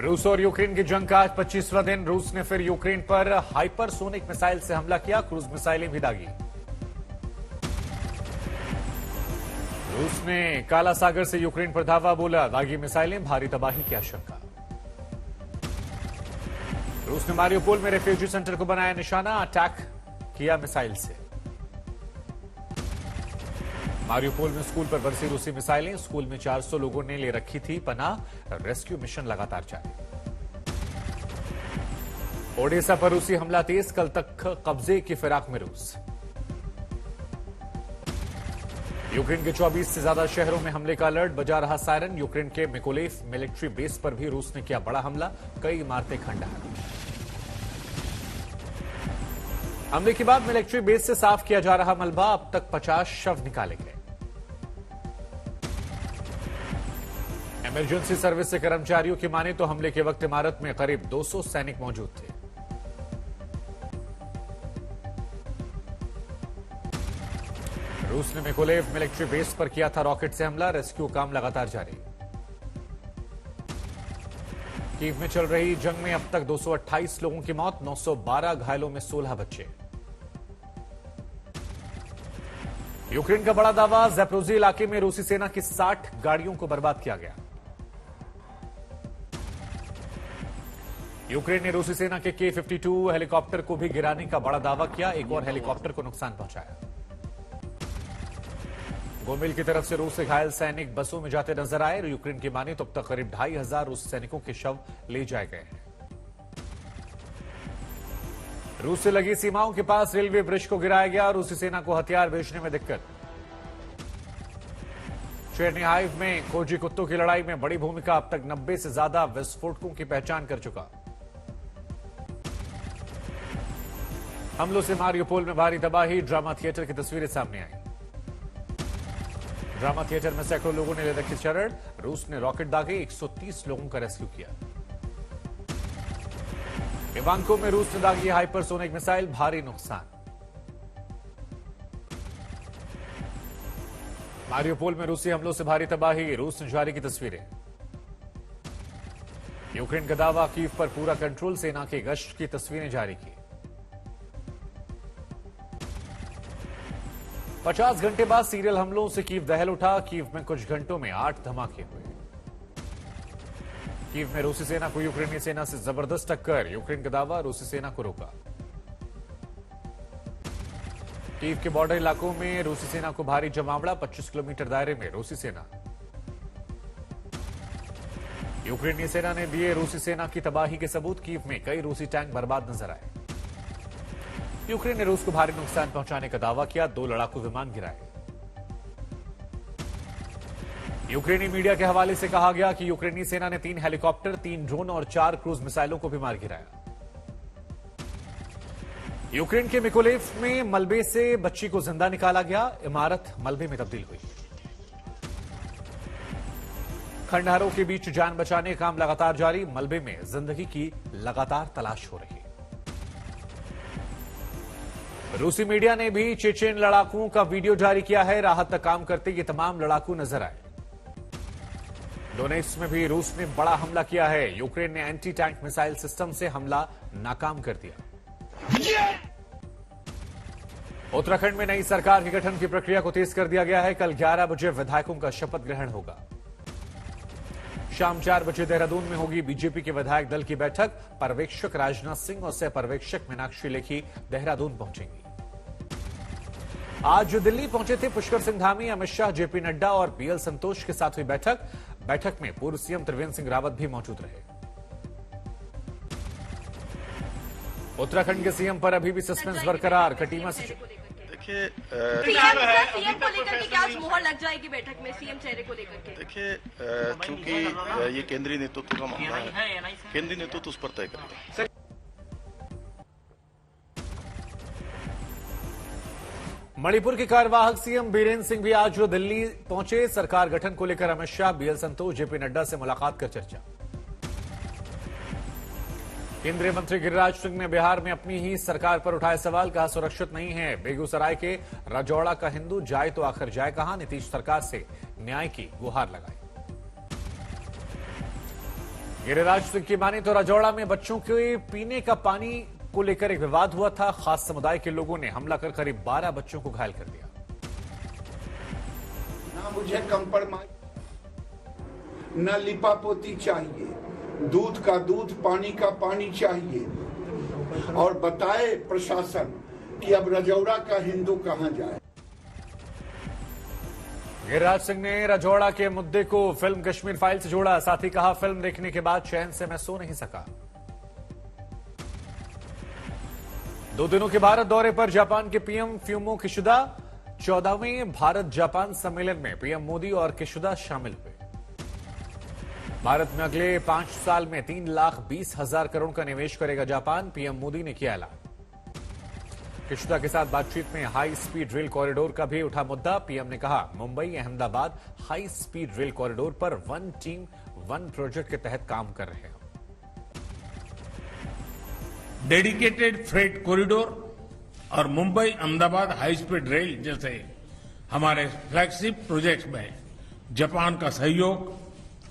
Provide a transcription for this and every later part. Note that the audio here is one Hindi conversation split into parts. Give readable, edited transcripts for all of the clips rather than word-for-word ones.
रूस और यूक्रेन की जंग का आज 25वां दिन। रूस ने फिर यूक्रेन पर हाइपरसोनिक मिसाइल से हमला किया, क्रूज मिसाइलें भी दागी। रूस ने काला सागर से यूक्रेन पर धावा बोला, दागी मिसाइलें, भारी तबाही की आशंका। रूस ने मारियोपोल में रेफ्यूजी सेंटर को बनाया निशाना, अटैक किया मिसाइल से। मारियोपोल में स्कूल पर बरसी रूसी मिसाइलें, स्कूल में 400 लोगों ने ले रखी थी पनाह, रेस्क्यू मिशन लगातार जारी। ओडेसा पर रूसी हमला तेज, कल तक कब्जे की फिराक में रूस। यूक्रेन के 24 से ज्यादा शहरों में हमले का अलर्ट, बजा रहा सायरन। यूक्रेन के मिकोलेव मिलिट्री बेस पर भी रूस ने किया बड़ा हमला, कई इमारतें खंडहर। हमले के बाद मिलिट्री बेस से साफ किया जा रहा मलबा, अब तक 50 शव निकाले गए। इमरजेंसी सर्विस से कर्मचारियों की माने तो हमले के वक्त इमारत में करीब 200 सैनिक मौजूद थे। रूस ने मिकोलेव मिलिट्री बेस पर किया था रॉकेट से हमला, रेस्क्यू काम लगातार जारी। कीव में चल रही जंग में अब तक 228 लोगों की मौत, 912 घायलों में 16 बच्चे। यूक्रेन का बड़ा दावा, ज़ैपोरिज़िया इलाके में रूसी सेना की 60 गाड़ियों को बर्बाद किया गया। यूक्रेन ने रूसी सेना के K-52 हेलीकॉप्टर को भी गिराने का बड़ा दावा किया, एक और हेलीकॉप्टर को नुकसान पहुंचाया। गोमिल की तरफ से रूस से घायल सैनिक बसों में जाते नजर आए। यूक्रेन की माने तो अब तक करीब 2500 रूसी सैनिकों के शव ले जाए गए हैं। रूस से लगी सीमाओं के पास रेलवे ब्रिज को गिराया गया, रूसी सेना को हथियार भेजने में दिक्कत। चेरनिहाइव में खोजी कुत्तों की लड़ाई में बड़ी भूमिका, अब तक 90 से ज्यादा विस्फोटकों की पहचान कर चुका। हमलों से मारियोपोल में भारी तबाही, ड्रामा थिएटर की तस्वीरें सामने आई। ड्रामा थिएटर में सैकड़ों लोगों ने ले रखी शरण, रूस ने रॉकेट दागे, 130 लोगों का रेस्क्यू किया। इवांको में रूस ने दागी हाइपरसोनिक मिसाइल, भारी नुकसान। मारियोपोल में रूसी हमलों से भारी तबाही, रूस ने जारी की तस्वीरें। यूक्रेन का दावा, कीव पर पूरा कंट्रोल, सेना की गश्त की तस्वीरें जारी की। 50 घंटे बाद सीरियल हमलों से कीव दहल उठा, कीव में कुछ घंटों में 8 धमाके हुए। कीव में रूसी सेना को यूक्रेनी सेना से जबरदस्त टक्कर, यूक्रेन का दावा, रूसी सेना को रोका। कीव के बॉर्डर इलाकों में रूसी सेना को भारी जमावड़ा, 25 किलोमीटर दायरे में रूसी सेना। यूक्रेनी सेना ने दिए रूसी सेना की तबाही के सबूत, कीव में कई रूसी टैंक बर्बाद नजर आए। यूक्रेन ने रूस को भारी नुकसान पहुंचाने का दावा किया, 2 लड़ाकू विमान गिराए। यूक्रेनी मीडिया के हवाले से कहा गया कि यूक्रेनी सेना ने 3 हेलीकॉप्टर, 3 ड्रोन और 4 क्रूज मिसाइलों को भी मार गिराया। यूक्रेन के मिकोलेव में मलबे से बच्ची को जिंदा निकाला गया, इमारत मलबे में तब्दील हुई। खंडहरों के बीच जान बचाने का काम लगातार जारी, मलबे में जिंदगी की लगातार तलाश हो रही। रूसी मीडिया ने भी चेचेन लड़ाकुओं का वीडियो जारी किया है, राहत तक काम करते ये तमाम लड़ाकू नजर आए। डोनेट्स्क में भी रूस ने बड़ा हमला किया है, यूक्रेन ने एंटी टैंक मिसाइल सिस्टम से हमला नाकाम कर दिया। उत्तराखंड में नई सरकार के गठन की प्रक्रिया को तेज कर दिया गया है, कल 11 बजे विधायकों का शपथ ग्रहण होगा। शाम 4 बजे देहरादून में होगी बीजेपी के विधायक दल की बैठक, पर्यवेक्षक राजनाथ सिंह और सह पर्यवेक्षक मीनाक्षी लेखी देहरादून पहुंचेंगी। आज दिल्ली पहुंचे थे पुष्कर सिंह धामी, अमित शाह, जेपी नड्डा और बीएल संतोष के साथ हुई बैठक में पूर्व सीएम त्रिवेंद्र सिंह रावत भी मौजूद रहे। उत्तराखंड के सीएम पर अभी भी सस्पेंस बरकरार, कटीमा से देखिए सीएम को लेकर के क्या आज मुहर लग जाएगी बैठक में सीएम चेहरे को लेकर के? देखिए चूंकि ये केंद्रीय नेतृत्व का मामला है, केंद्रीय नेतृत्व उस पर तय करेगा। मणिपुर के कार्यवाहक सीएम बीरेंद्र सिंह भी आज दिल्ली पहुंचे, सरकार गठन को लेकर अमित शाह, बीएल संतोष, जेपी नड्डा से मुलाकात कर चर्चा। केंद्रीय मंत्री गिरिराज सिंह ने बिहार में अपनी ही सरकार पर उठाए सवाल, कहा सुरक्षित नहीं है। बेगूसराय के राजौड़ा का हिंदू जाए तो आखिर जाए कहां, नीतीश सरकार से न्याय की गुहार लगाई। गिरिराज सिंह की माने तो राजौड़ा में बच्चों के पीने का पानी को लेकर एक विवाद हुआ था। खास समुदाय के लोगों ने हमला कर करीब 12 बच्चों को घायल कर दिया। ना मुझे कंप्रोमाइज, ना लिपापोती चाहिए, दूध का दूध, पानी का पानी चाहिए। और बताए प्रशासन कि अब राजौड़ा का हिंदू कहां जाए। गिरिराज सिंह ने राजौड़ा के मुद्दे को फिल्म कश्मीर फाइल से जोड़ा। साथ ही कहा, फिल्म देखने के बाद चैन से मैं सो नहीं सका। 2 दिनों के भारत दौरे पर जापान के पीएम फ्यूमो किशिदा। 14वें भारत जापान सम्मेलन में पीएम मोदी और किशिदा शामिल हुए। भारत में अगले 5 साल में 3,20,000 करोड़ का निवेश करेगा जापान, पीएम मोदी ने किया ऐलान। किशिदा के साथ बातचीत में हाई स्पीड रेल कॉरिडोर का भी उठा मुद्दा। पीएम ने कहा, Mumbai Ahmedabad high speed rail corridor पर 1 टीम 1 प्रोजेक्ट के तहत काम कर रहे हैं। डेडिकेटेड फ्रेट कॉरिडोर और Mumbai Ahmedabad high speed rail जैसे हमारे फ्लैगशिप प्रोजेक्ट्स में जापान का सहयोग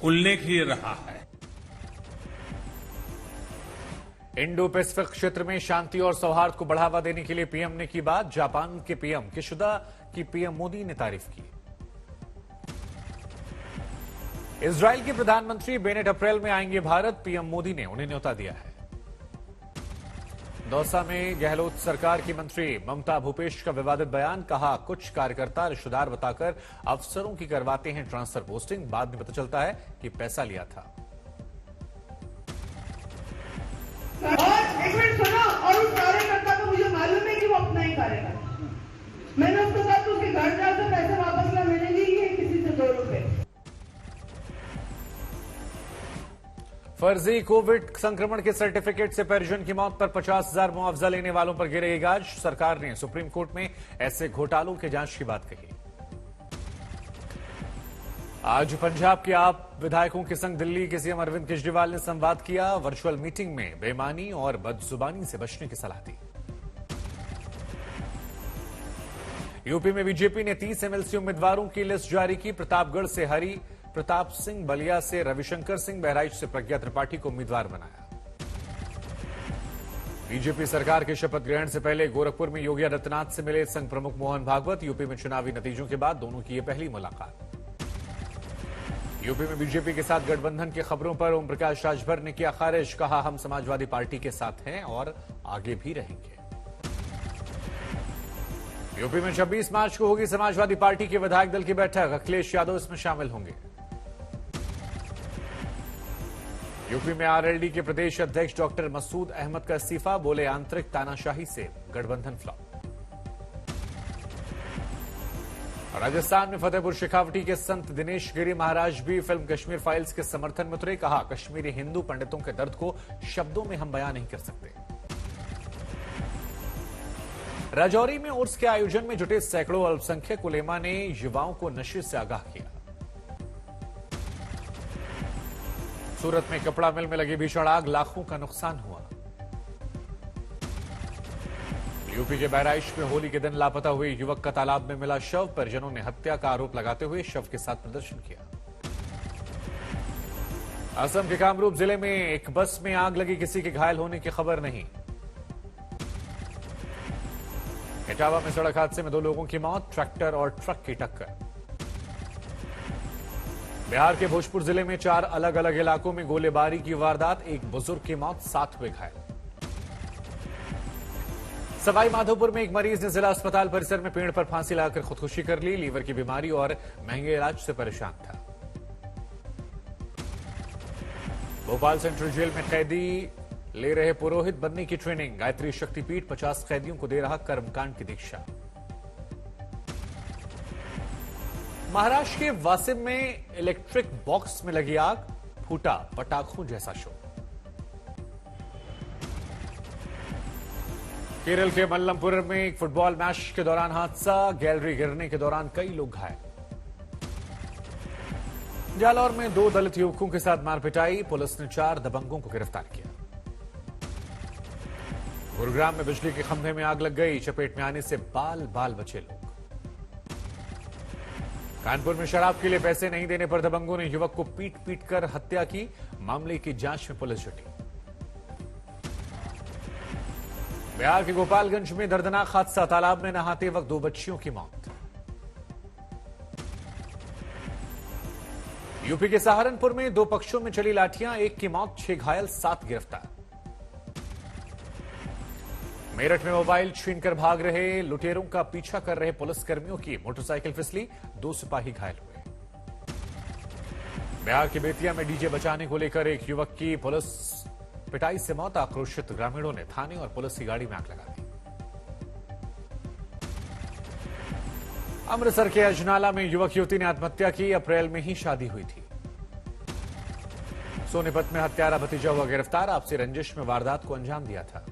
उल्लेखनीय रहा है। इंडो पैसिफिक क्षेत्र में शांति और सौहार्द को बढ़ावा देने के लिए पीएम ने की बात। जापान के पीएम किशिदा की पीएम मोदी ने तारीफ की। इजरायल के प्रधानमंत्री बेनेट अप्रैल में आएंगे भारत, पीएम मोदी ने उन्हें न्योता दिया है। दौसा में गहलोत सरकार की मंत्री ममता भूपेश का विवादित बयान। कहा, कुछ कार्यकर्ता रिश्तेदार बताकर अफसरों की करवाते हैं ट्रांसफर पोस्टिंग, बाद में पता चलता है कि पैसा लिया था। और एक मिनट सुनो, और उस कार्यकर्ता को मुझे मालूम है कि वो अपना ही कार्यकर्ता। मैंने उसके साथ उसके घर जाकर पैसे वापस ला, मैंने नहीं लिए किसी से 2 रुपए। फर्जी कोविड संक्रमण के सर्टिफिकेट से परिजन की मौत पर 50,000 मुआवजा लेने वालों पर गिरेगी गाज। सरकार ने सुप्रीम कोर्ट में ऐसे घोटालों की जांच की बात कही। आज पंजाब के आप विधायकों के संग दिल्ली के सीएम अरविंद केजरीवाल ने संवाद किया। वर्चुअल मीटिंग में बेईमानी और बदजुबानी से बचने की सलाह दी। यूपी में बीजेपी ने 30 एमएलसी उम्मीदवारों की लिस्ट जारी की। प्रतापगढ़ से हरि प्रताप सिंह, बलिया से रविशंकर सिंह, बहराइच से प्रज्ञा त्रिपाठी को उम्मीदवार बनाया। बीजेपी सरकार के शपथ ग्रहण से पहले गोरखपुर में योगी आदित्यनाथ से मिले संघ प्रमुख मोहन भागवत। यूपी में चुनावी नतीजों के बाद दोनों की यह पहली मुलाकात। यूपी में बीजेपी के साथ गठबंधन की खबरों पर ओम प्रकाश राजभर ने किया खारिज। कहा, हम समाजवादी पार्टी के साथ हैं और आगे भी रहेंगे। यूपी में 26 मार्च को होगी समाजवादी पार्टी के विधायक दल की बैठक। अखिलेश यादव इसमें शामिल होंगे। यूपी में आरएलडी के प्रदेश अध्यक्ष डॉक्टर मसूद अहमद का इस्तीफा। बोले, आंतरिक तानाशाही से गठबंधन फ्लॉप। राजस्थान में फतेहपुर शेखावटी के संत दिनेश गिरी महाराज भी फिल्म कश्मीर फाइल्स के समर्थन में उतरे। कहा, कश्मीरी हिंदू पंडितों के दर्द को शब्दों में हम बयान नहीं कर सकते। राजौरी में उर्स के आयोजन में जुटे सैकड़ों अल्पसंख्यक उलेमा ने युवाओं को नशे से आगाह किया। सूरत में कपड़ा मिल में लगी भीषण आग, लाखों का नुकसान हुआ। यूपी के बहराइच में होली के दिन लापता हुए युवक का तालाब में मिला शव। परिजनों ने हत्या का आरोप लगाते हुए शव के साथ प्रदर्शन किया। असम के कामरूप जिले में एक बस में आग लगी, किसी के घायल होने की खबर नहीं। इटावा में सड़क हादसे में 2 लोगों की मौत, ट्रैक्टर और ट्रक की टक्कर। बिहार के भोजपुर जिले में 4 अलग अलग इलाकों में गोलीबारी की वारदात, एक बुजुर्ग की मौत, 7 हुए घायल। सवाई माधोपुर में एक मरीज ने जिला अस्पताल परिसर में पेड़ पर फांसी लगाकर खुदकुशी कर ली। लीवर की बीमारी और महंगे इलाज से परेशान था। भोपाल सेंट्रल जेल में कैदी ले रहे पुरोहित बनने की ट्रेनिंग। गायत्री शक्तिपीठ 50 कैदियों को दे रहा कर्मकांड की दीक्षा। महाराष्ट्र के वासिम में इलेक्ट्रिक बॉक्स में लगी आग, फूटा पटाखों जैसा शो। केरल के मल्लमपुर में एक फुटबॉल मैच के दौरान हादसा, गैलरी गिरने के दौरान कई लोग घायल। जालौर में 2 दलित युवकों के साथ मारपिटाई, पुलिस ने 4 दबंगों को गिरफ्तार किया। गुरुग्राम में बिजली के खंभे में आग लग गई, चपेट में आने से बाल बाल बचे लोग। कानपुर में शराब के लिए पैसे नहीं देने पर दबंगों ने युवक को पीट पीट कर हत्या की। मामले की जांच में पुलिस जुटी। बिहार के गोपालगंज में दर्दनाक हादसा, तालाब में नहाते वक्त 2 बच्चियों की मौत। यूपी के सहारनपुर में 2 पक्षों में चली लाठियां, 1 की मौत, 6 घायल, 7 गिरफ्तार। मेरठ में मोबाइल छीनकर भाग रहे लुटेरों का पीछा कर रहे पुलिसकर्मियों की मोटरसाइकिल फिसली, 2 सिपाही घायल हुए। बिहार के बेतिया में डीजे बचाने को लेकर एक युवक की पुलिस पिटाई से मौत, आक्रोशित ग्रामीणों ने थाने और पुलिस की गाड़ी में आग लगा दी। अमृतसर के अजनाला में युवक युवती ने आत्महत्या की, अप्रैल में ही शादी हुई थी। सोनीपत में हत्यारा भतीजा हुआ गिरफ्तार, आपसी रंजिश में वारदात को अंजाम दिया था।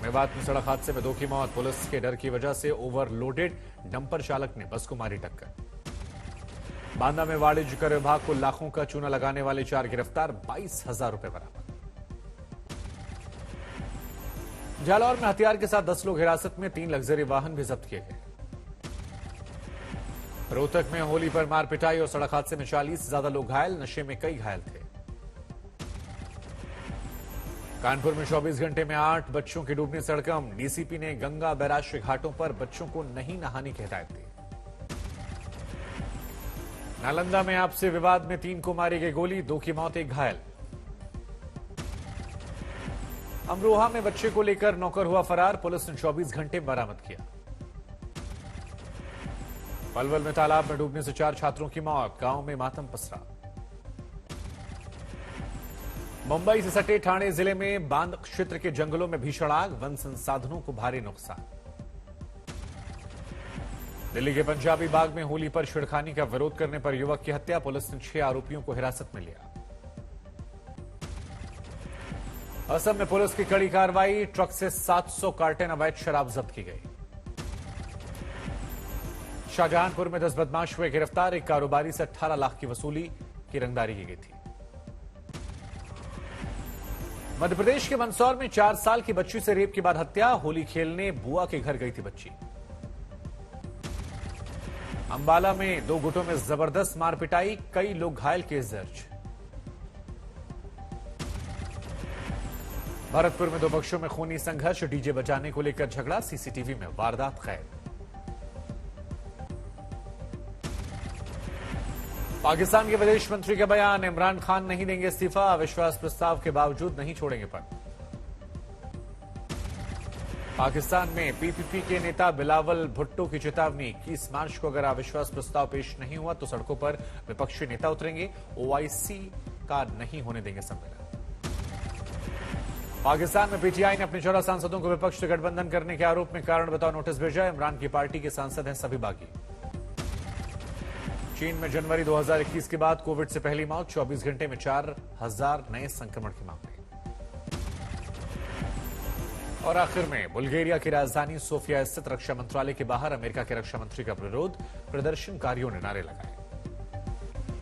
मेवात में सड़क हादसे में 2 की मौत, पुलिस के डर की वजह से ओवरलोडेड डंपर चालक ने बस को मारी टक्कर। बांदा में वाणिज्य कर विभाग को लाखों का चूना लगाने वाले 4 गिरफ्तार, 22,000 रुपए बरामद। जालौर में हथियार के साथ 10 लोग हिरासत में, 3 लग्जरी वाहन भी जब्त किए गए। रोहतक में होली पर मार पिटाई और सड़क हादसे में 40 से ज्यादा लोग घायल, नशे में कई घायल थे। कानपुर में 24 घंटे में 8 बच्चों की डूबने से हड़कंप, डीसीपी ने गंगा बैराज के घाटों पर बच्चों को नहीं नहाने की हिदायत दी। नालंदा में आपसी विवाद में 3 को मारी गई गोली, 2 की मौत, 1 घायल। अमरोहा में बच्चे को लेकर नौकर हुआ फरार, पुलिस ने 24 घंटे बरामद किया। पलवल में तालाब में डूबने से 4 छात्रों की मौत, गांव में मातम पसरा। मुंबई से सटे ठाणे जिले में बांध क्षेत्र के जंगलों में भीषण आग, वन संसाधनों को भारी नुकसान। दिल्ली के पंजाबी बाग में होली पर छिड़खानी का विरोध करने पर युवक की हत्या, पुलिस ने 6 आरोपियों को हिरासत में लिया। असम में पुलिस की कड़ी कार्रवाई, ट्रक से 700 कार्टन अवैध शराब जब्त की गई। शाहजहांपुर में 10 बदमाश हुए गिरफ्तार, एक कारोबारी से 18 लाख की वसूली की रंगदारी की गई थी। मध्य प्रदेश के मंदसौर में 4 साल की बच्ची से रेप के बाद हत्या, होली खेलने बुआ के घर गई थी बच्ची। अंबाला में 2 गुटों में जबरदस्त मार पिटाई, कई लोग घायल, केस दर्ज। भरतपुर में 2 पक्षों में खूनी संघर्ष, डीजे बजाने को लेकर झगड़ा, सीसीटीवी में वारदात कैद। पाकिस्तान के विदेश मंत्री का बयान, इमरान खान नहीं देंगे इस्तीफा, अविश्वास प्रस्ताव के बावजूद नहीं छोड़ेंगे पद। पाकिस्तान में पीपीपी के नेता बिलावल भुट्टो की चेतावनी, 21 मार्च को अगर अविश्वास प्रस्ताव पेश नहीं हुआ तो सड़कों पर विपक्षी नेता उतरेंगे, ओआईसी का नहीं होने देंगे सम्मेलन। पाकिस्तान में पीटीआई ने अपने 14 सांसदों को विपक्ष से गठबंधन करने के आरोप में कारण बताओ नोटिस भेजा, इमरान की पार्टी के सांसद हैं सभी बागी। चीन में जनवरी 2021 के बाद कोविड से पहली मौत, 24 घंटे में 4000 नए संक्रमण के मामले। और आखिर में बुल्गारिया की राजधानी सोफिया स्थित रक्षा मंत्रालय के बाहर अमेरिका के रक्षा मंत्री का विरोध, प्रदर्शनकारियों ने नारे लगाए।